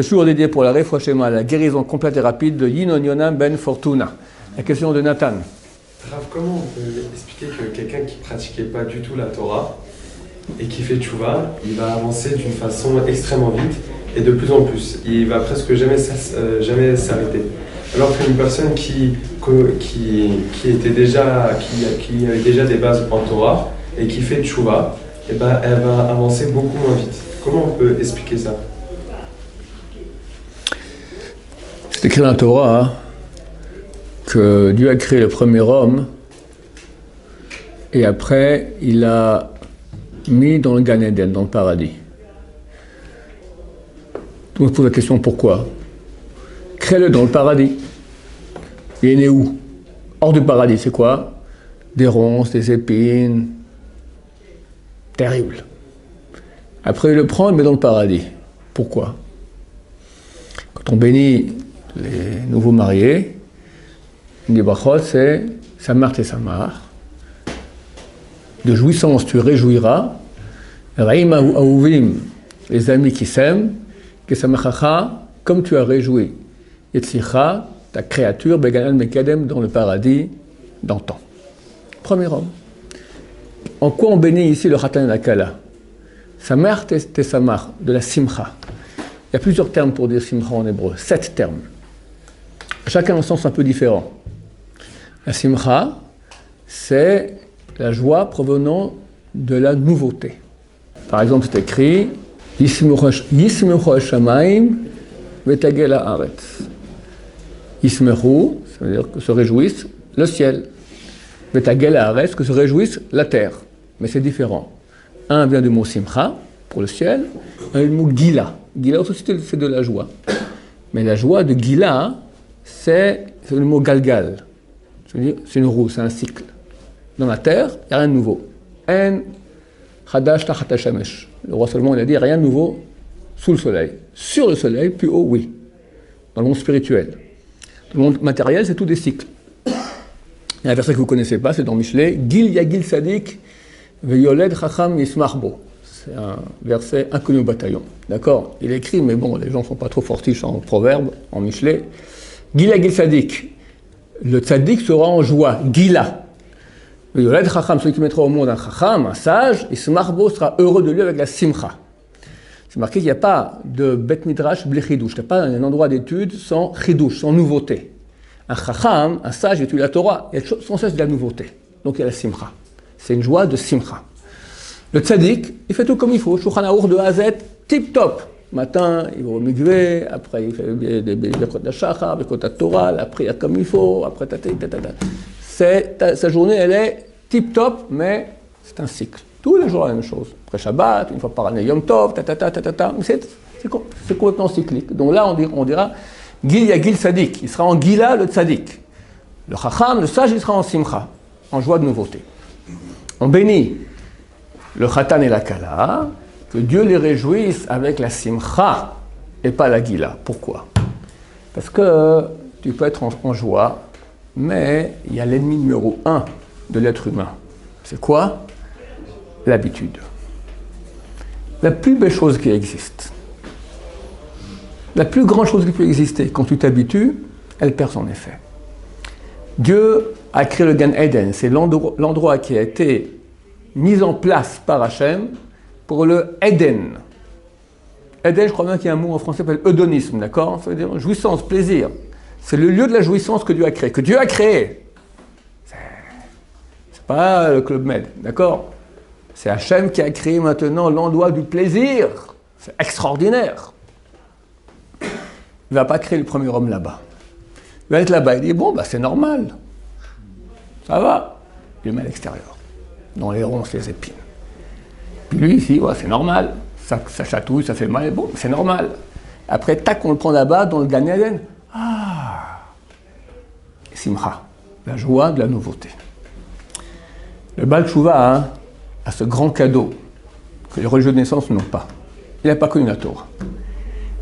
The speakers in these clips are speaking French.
ce jour dédié pour la Refoua Shema, la guérison complète et rapide de Yinon Yonam Ben Fortuna. La question de Nathan. Rav, comment on peut expliquer que quelqu'un qui ne pratiquait pas du tout la Torah et qui fait tchouva, il va avancer d'une façon extrêmement vite et de plus en plus. Il va presque jamais s'arrêter. Alors qu'une personne qui avait déjà des bases en Torah et qui fait tchouva, eh ben, elle va avancer beaucoup moins vite. Comment on peut expliquer ça? C'est écrit dans la Torah hein, que Dieu a créé le premier homme et après il l'a mis dans le Gan Eden, dans le paradis. Donc on se pose la question pourquoi? Crée-le dans le paradis. Il est né où? Hors du paradis, c'est quoi? Des ronces, des épines. Terrible. Après il le prend et le met dans le paradis. Pourquoi? Quand on bénit les nouveaux mariés, une des brachot, c'est Samar et Samar. De jouissance, tu réjouiras. Raïm Aouvim, les amis qui s'aiment, que Samachacha, comme tu as réjoui. Yetzlicha, ta créature, Beganal Mekedem, dans le paradis d'antan. Premier homme. En quoi on bénit ici le Khatan et la Kala? Samar et Samar, de la Simcha. Il y a plusieurs termes pour dire Simcha en hébreu, 7 termes. Chacun a un sens un peu différent. La Simcha, c'est la joie provenant de la nouveauté. Par exemple, c'est écrit Yismechu Hashamayim Vetagel Haaretz. Yismechu, ça veut dire que se réjouisse le ciel. Vetagel Haaretz, que se réjouisse la terre. Mais c'est différent. Un vient du mot Simcha, pour le ciel, un du mot Gila. Gila aussi, c'est de la joie. Mais la joie de Gila, c'est le mot Galgal. C'est une roue, c'est un cycle. Dans la terre, il n'y a rien de nouveau. En Chadash Tachat Hashamesh. Le roi Salomon, il a dit rien de nouveau sous le soleil. Sur le soleil, plus haut, oui. Dans le monde spirituel. Dans le monde matériel, c'est tout des cycles. Il y a un verset que vous ne connaissez pas, c'est dans Michelet. Gil Yagil Sadik Veyoled Chacham Yismarbo. C'est un verset inconnu au bataillon. D'accord? Il est écrit, mais bon, les gens ne sont pas trop fortiches en proverbe, en Michelet. Gil Yagil Sadik. Le tzaddik sera en joie. Gila. Veyoled Chacham, celui qui mettra au monde un Chacham, un sage, Yismarbo sera heureux de lui avec la Simcha. C'est marqué qu'il n'y a pas de Bet Midrash bli chidouche. Il n'y a pas un endroit d'étude sans chidouche, sans nouveauté. Un chacham, un sage, étudie la Torah, il y a sans cesse de la nouveauté. Donc il y a la simcha. C'est une joie de simcha. Le tzaddik, il fait tout comme il faut. Shulchan Aruch de A à Z, tip-top. Matin, il va au mikvé, après il fait des Birkot HaShachar, Birkot HaTorah, la prière comme il faut, après sa journée, elle est tip-top, mais c'est un cycle. Tous les jours la même chose. Après Shabbat, une fois par année, Yom Tov, Mais c'est complètement cyclique. Donc là, on dira Gil Yagil Sadik. Il sera en Gila, le Tzadik. Le Chacham, le sage, il sera en Simcha, en joie de nouveauté. On bénit le Khatan et la Kala, que Dieu les réjouisse avec la Simcha et pas la Gila. Pourquoi? Parce que tu peux être en joie, mais il y a l'ennemi numéro 1 de l'être humain. C'est quoi? L'habitude. La plus belle chose qui existe, la plus grande chose qui peut exister, quand tu t'habitues, elle perd son effet. Dieu a créé le Gan Eden, c'est l'endroit qui a été mis en place par Hachem pour le Eden. Eden, je crois bien qu'il y a un mot en français qui s'appelle eudonisme, d'accord? Ça veut dire jouissance, plaisir. C'est le lieu de la jouissance que Dieu a créé. Que Dieu a créé. C'est pas le Club Med, d'accord? C'est Hachem qui a créé maintenant l'endroit du plaisir. C'est extraordinaire. Il ne va pas créer le premier homme là-bas. Il va être là-bas. Il dit, bon, c'est normal. Ça va. Il le met à l'extérieur. Dans les ronces, les épines. Puis lui, ici, c'est normal. Ça chatouille, ça fait mal. Bon, c'est normal. Après, tac, on le prend là-bas, dans le Gan Eden. Ah! Simcha. La joie de la nouveauté. Le Baal Tshuva, a ce grand cadeau que les religieux de naissance n'ont pas. Il n'a pas connu la Torah.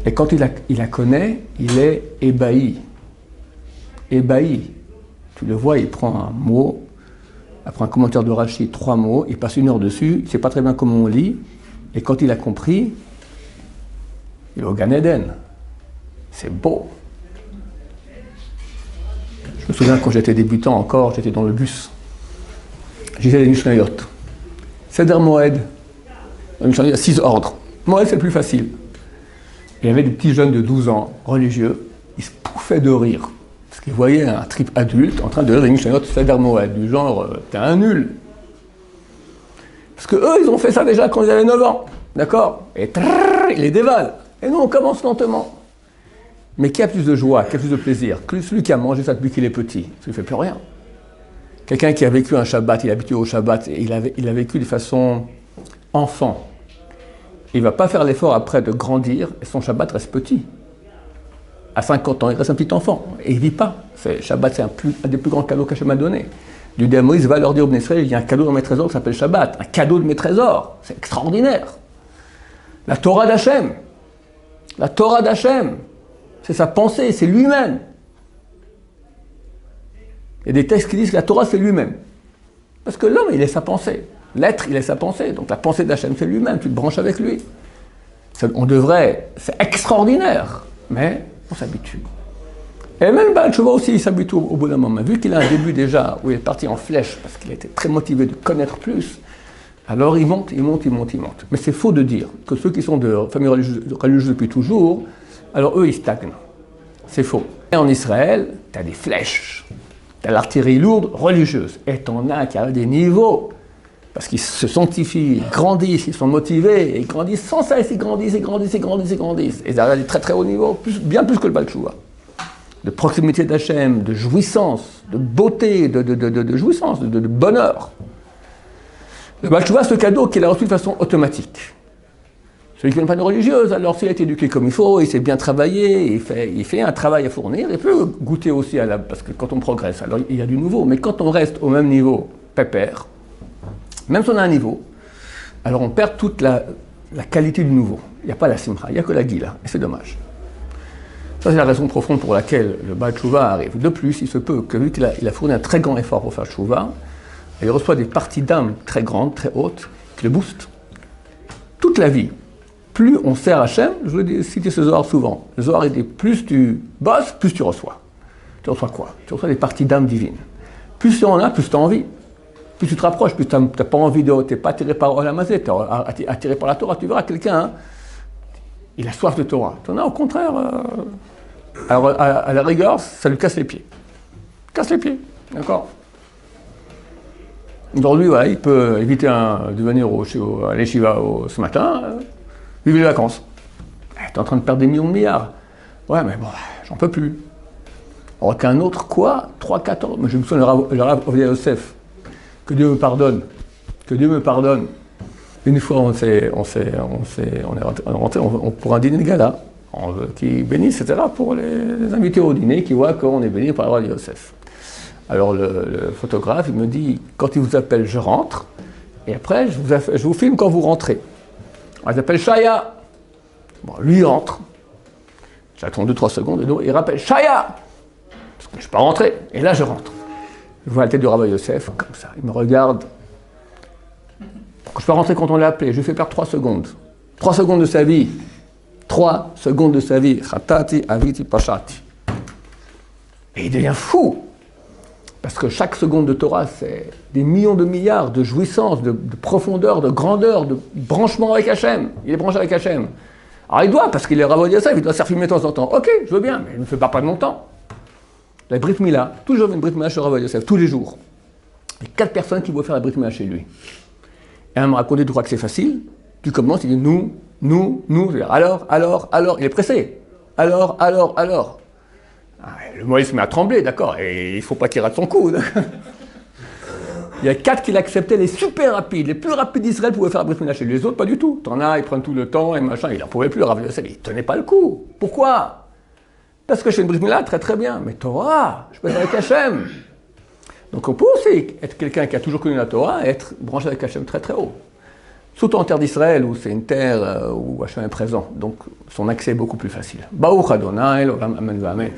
Et quand il la connaît, il est ébahi. Ébahi. Tu le vois, il prend un mot, après un commentaire de Rashi, 3 mots, il passe 1 heure dessus, il ne sait pas très bien comment on lit, et quand il a compris, il est au Gan Eden. C'est beau. Je me souviens quand j'étais débutant encore, j'étais dans le bus. J'étais les Mishnayot. Seder Moed. Il y a 6 ordres. Moed, c'est le plus facile. Il y avait des petits jeunes de 12 ans, religieux, ils se pouffaient de rire. Parce qu'ils voyaient un trip adulte en train de lire les Mishnayot Seder Moed, du genre, t'es un nul. Parce que eux, ils ont fait ça déjà quand ils avaient 9 ans. D'accord? Et trrr, ils les dévalent. Et nous, on commence lentement. Mais qui a plus de joie, qui a plus de plaisir? Que celui qui a mangé ça depuis qu'il est petit. Parce qu'il ne fait plus rien. Quelqu'un qui a vécu un Shabbat, il est habitué au Shabbat, et il a vécu de façon enfant. Il ne va pas faire l'effort après de grandir, et son Shabbat reste petit. À 50 ans, il reste un petit enfant, et il ne vit pas. Shabbat, c'est un des plus grands cadeaux qu'Hachem m'a donné. Dieu dit à Moïse, va leur dire au Bnei Israël, il y a un cadeau dans mes trésors qui s'appelle Shabbat. Un cadeau de mes trésors. C'est extraordinaire. La Torah d'Hachem. La Torah d'Hachem. C'est sa pensée, c'est lui-même. Il y a des textes qui disent que la Torah, c'est lui-même. Parce que l'homme, il est sa pensée. L'être, il est sa pensée. Donc la pensée d'Hachem, c'est lui-même. Tu te branches avec lui. On devrait... C'est extraordinaire. Mais on s'habitue. Et même Baal Tshuva aussi, il s'habitue au bout d'un moment. Vu qu'il a un début déjà, où il est parti en flèche, parce qu'il était très motivé de connaître plus, alors il monte. Mais c'est faux de dire que ceux qui sont de famille religieuse depuis toujours, alors eux, ils stagnent. C'est faux. Et en Israël, tu as des flèches. Tu as l'artillerie lourde religieuse. Et tu en as qui ont des niveaux. Parce qu'ils se sanctifient, ils grandissent, ils sont motivés, et ils grandissent sans cesse, ils grandissent. Et ils arrivent à des très très hauts niveaux, bien plus que le Baal Tshuva. De proximité d'Hachem, de jouissance, de beauté, de jouissance, de bonheur. Le Baal Tshuva, ce cadeau qu'il a reçu de façon automatique. Celui qui n'a pas de religieuse, alors s'il a été éduqué comme il faut, il s'est bien travaillé, il fait un travail à fournir, il peut goûter aussi parce que quand on progresse, alors il y a du nouveau. Mais quand on reste au même niveau, pépère, même si on a un niveau, alors on perd toute la qualité du nouveau. Il n'y a pas la simcha, il n'y a que la gila, et c'est dommage. Ça, c'est la raison profonde pour laquelle le Baal Tshuva arrive. De plus, il se peut que vu qu'il a fourni un très grand effort pour faire Tshuva, il reçoit des parties d'âme très grandes, très hautes, qui le boostent. Toute la vie. Plus on sert Hachem, je vais citer ce Zohar souvent. Le Zohar, il dit plus tu bosses, plus tu reçois. Tu reçois quoi? Tu reçois des parties d'âme divines. Plus tu en as, plus tu as envie. Plus tu te rapproches, plus tu n'as pas envie tu n'es pas attiré par Olam Hazeh, tu es attiré par la Torah. Tu verras quelqu'un, hein, il a soif de Torah. Tu en as au contraire. Alors, à la rigueur, ça lui casse les pieds. Casse les pieds, d'accord? Aujourd'hui, voilà, il peut éviter de venir à l'Eshiva ce matin, vivre les vacances. Tu es en train de perdre des millions de milliards. Ouais, mais bon, j'en peux plus. Alors qu'un autre, quoi? 3-4 ans. Mais je me souviens le Rav Ovdia Yosef. Que Dieu me pardonne. Que Dieu me pardonne. Une fois, on est rentré pour un dîner de gala. Qui bénit, etc., pour les invités au dîner, qui voient qu'on est béni par le roi Yosef. Alors le photographe, il me dit, quand il vous appelle, je rentre, et après, je vous filme quand vous rentrez. Alors, il s'appelle Shaya. Bon, lui, il rentre. J'attends 2-3 secondes, et il rappelle Shaya, parce que je ne suis pas rentré, et là, je rentre. Je vois la tête du Rav Yosef, comme ça, il me regarde. Je peux rentrer quand on l'a appelé, je lui fais perdre 3 secondes. 3 secondes de sa vie. 3 secondes de sa vie. Chatati, aviti, pashati. Et il devient fou. Parce que chaque seconde de Torah, c'est des millions de milliards de jouissances, de profondeur, de grandeur, de branchement avec Hachem. Il est branché avec Hachem. Alors il doit, parce qu'il est Rav Yosef, il doit se faire filmer de temps en temps. Ok, je veux bien, mais il ne me fait pas de mon temps. La Brit Mila, toujours une Brit Mila chez Rav Yosef, tous les jours. Il y a 4 personnes qui vont faire la Brit Mila chez lui. Et elle me racontait, tu crois que c'est facile? Tu commences, il dit nous. Alors, il est pressé. Alors. Le Moïse se met à trembler, d'accord, et il ne faut pas qu'il rate son coup. Il y a 4 qui l'acceptaient, les super rapides, les plus rapides d'Israël pouvaient faire la Brit Mila chez lui. Les autres, pas du tout. T'en as, ils prennent tout le temps et machin, il n'en pouvait plus, Rav Yosef, il ne tenait pas le coup. Pourquoi? Parce que chez une Brit Mila, très très bien, mais Torah, je peux être avec Hachem. Donc on peut aussi être quelqu'un qui a toujours connu la Torah et être branché avec Hachem très très haut. Surtout en terre d'Israël, où c'est une terre où Hachem est présent. Donc son accès est beaucoup plus facile. Baruch Adonai, Olam Amen V'Amen.